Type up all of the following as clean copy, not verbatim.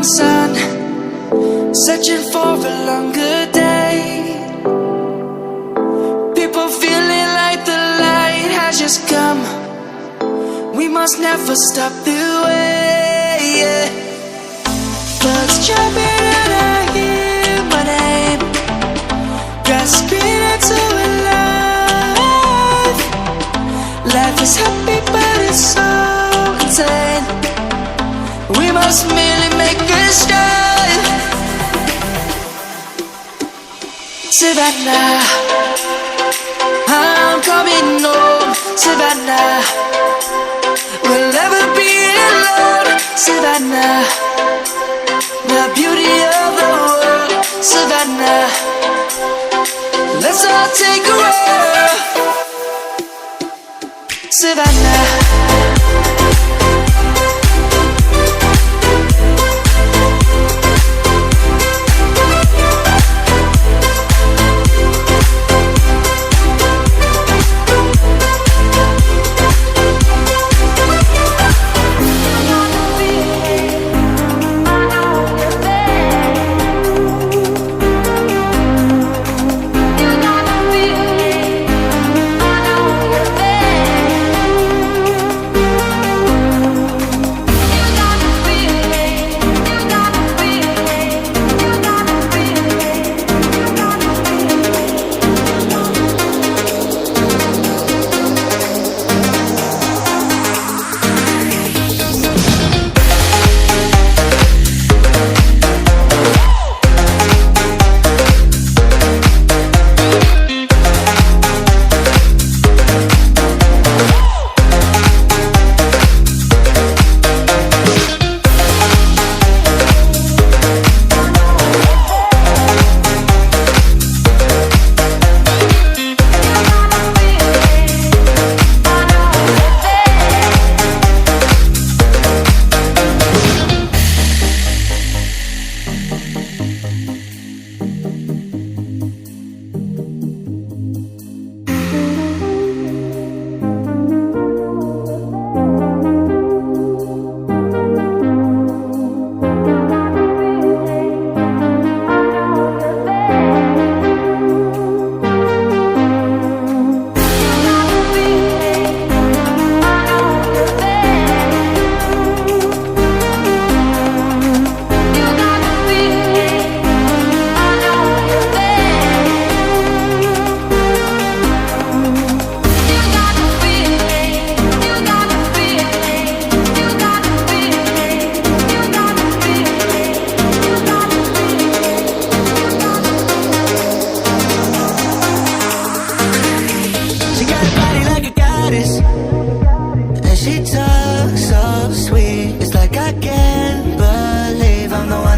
morning sun, searching for a longer day. People feeling like the light has just come. We must never stop the way, yeah. Birds jumping and I hear my name, grasping into a life. Life is happy but it's so insane. We must merely make a start. Savannah, I'm coming home. Savannah, we'll never be alone. Savannah, the beauty of the world. Savannah, let's all take a roll. Savannah,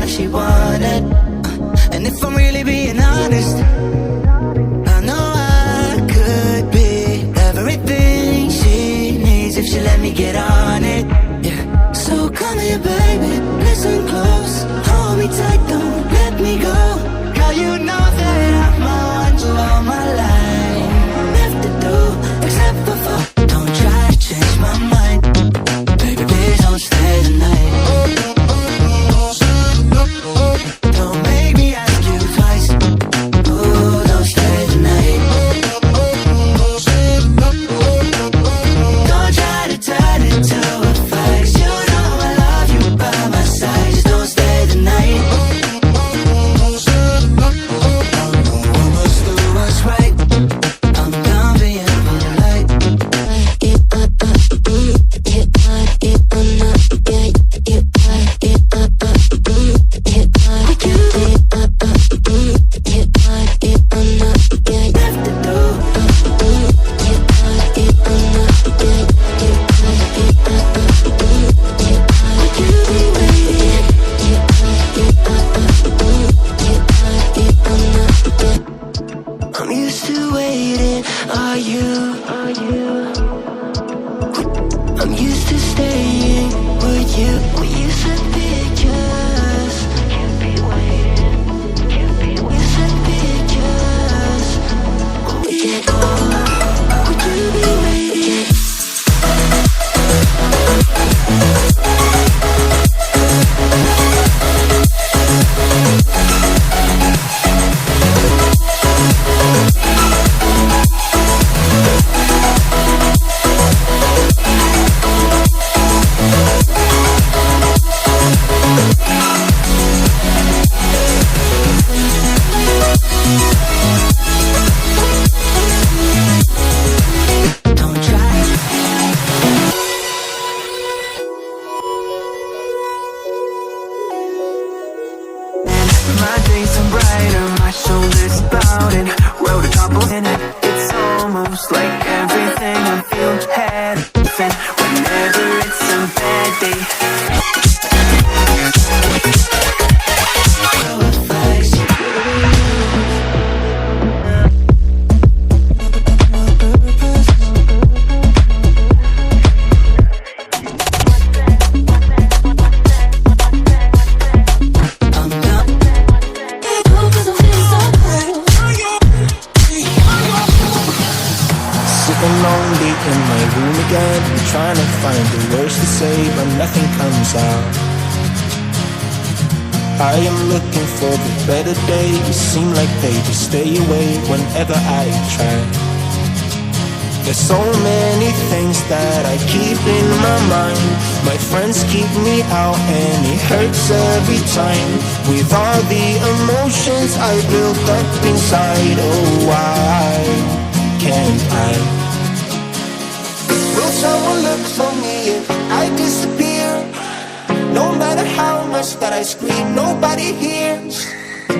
she wanted. And if I'm really being honest, I know I could be everything she needs if she let me get on it, yeah. So come here, baby, listen close, hold me tight, don't let me go. Girl, you know that I'm the one to all my life. Left to do, except for fuck. Don't try to change my mind, baby, please don't stay the night. Don't make me ask you twice. Oh, don't stay the night. Don't try to turn it to a fight. You know I love you by dancing whenever it's a bad day. Sitting lonely in my room again, trying to find the words to say, but nothing comes out. I am looking for the better days, seem like they just stay away whenever I try. There's so many things that I keep in my mind. My friends keep me out and it hurts every time. With all the emotions I built up inside, oh why can't I? Will someone look for me if I disappear? No matter how much that I scream, nobody hears.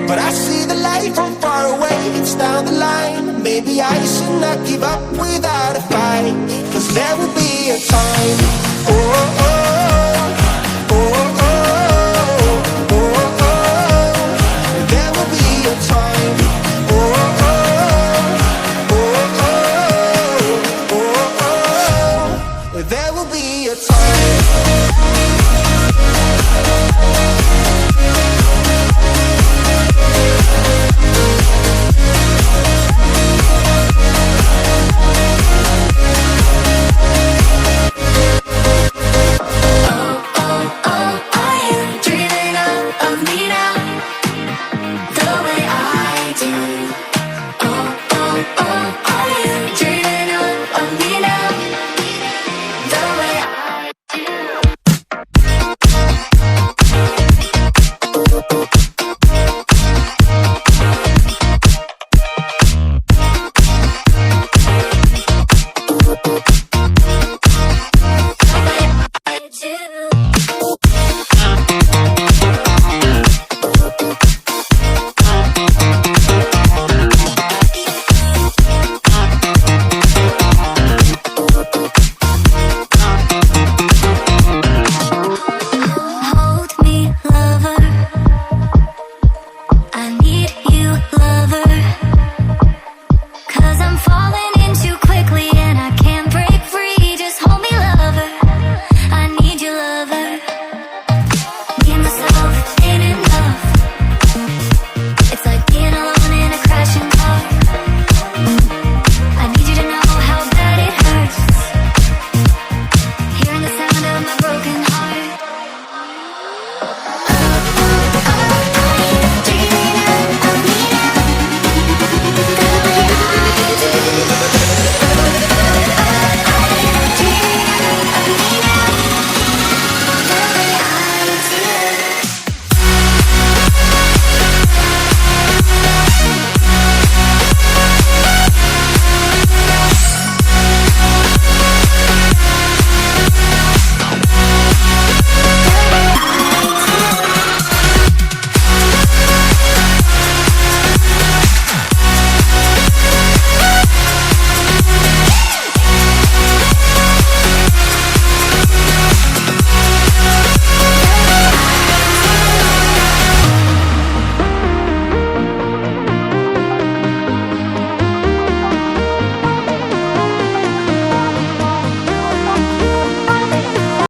But I see the light from far away, it's down the line. Maybe I should not give up without a fight, 'cause there will be a time. Oh, oh, oh, oh, oh, oh, oh. There will be a time. Oh, oh, oh, oh, oh, oh, oh. There will be a time.